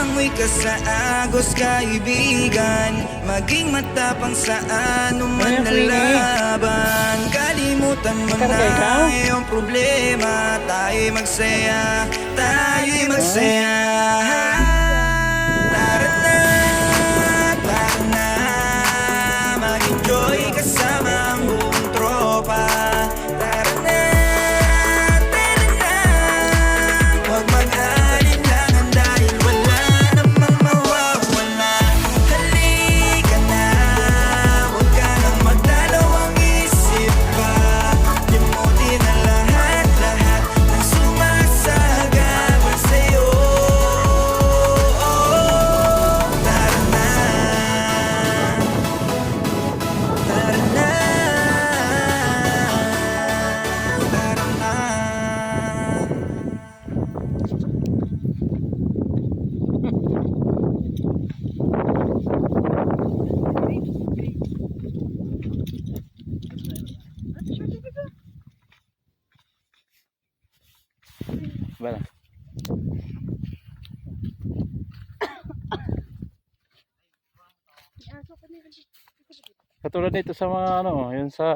Lumangoy ka sa agos kaibigan, maging matapang sa anuman na laban. Kalimutan mo na iyong problema, tayo'y magsaya, tayo'y magsaya. Tara na, mag-enjoy kasama ang buong tropa. Tara na, huwag mag-alinlangan dahil wala namang mawawala. Halika na, huwag ka nang magdalawang isip pa. Limutin na lahat ng sumasagabal sa'yo. Tara na, tara na, tara na. Wala. Katulad nito sa mga ano, yun sa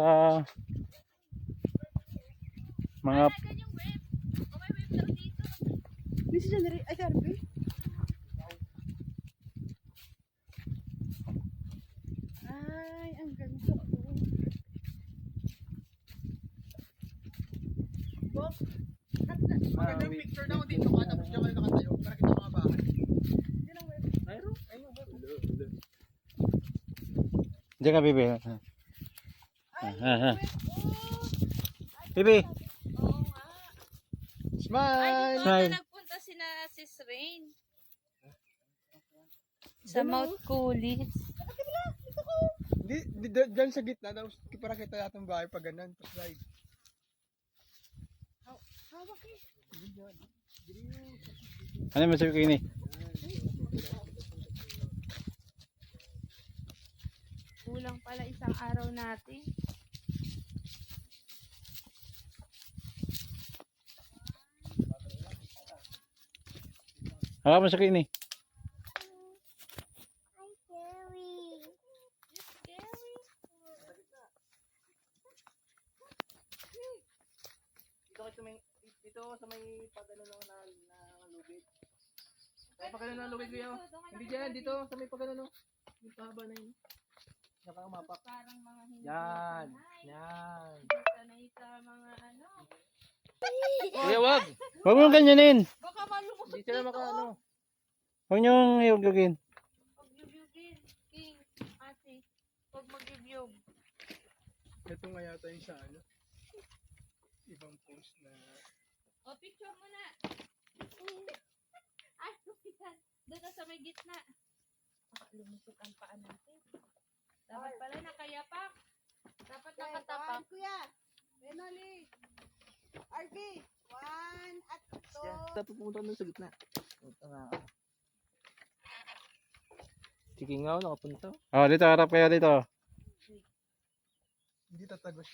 mga Ay, ang ganito. Magandang picture daw dito ka, tapos dyan kayo nakatayo para kita mga bahay. diyan ka, Bibi. Bibi. Oo nga. Ay, Smile! doon Smile. na nagpunta si na Sis Rain. Sa Mount Coulis. Dyan sa gitna, tapos para kita natin bahay pag ganun, tapos slide. Ano yung masabi ko ini? Kulang pala isang araw natin. Hawak mo sa kini. Dito sa may pagano na lubid. Sa pagano na lubid ko yun. Hindi dyan, dito sa may pagano no. Yung pahaba na yun. Nakamapak. Parang mga hindi Yan. sanay. Yan. Hindi sanay sa mga ano. Kuya, wag! Huwag mo ganyanin. Baka malumusot Hindi sila dito. makaano. Huwag niyong iugyugin. Pag yubyugin. King, ate. Pag magyubyug. Ito nga yata yung sa ano. Ibang post na. O, picture mo na. Ay, lupitan. Doon ka sa may gitna. Baka lumusot ang paa natin. Dapat pala nakayapak. Dapat nakatapak. Kuya. Benoli. RV. 1 at 2. Dapat pumunta doon sa gitna. Punta nga ako. Sige nga ako, nakapunta. Oh, dito harap kayo dito. Hindi tatagos.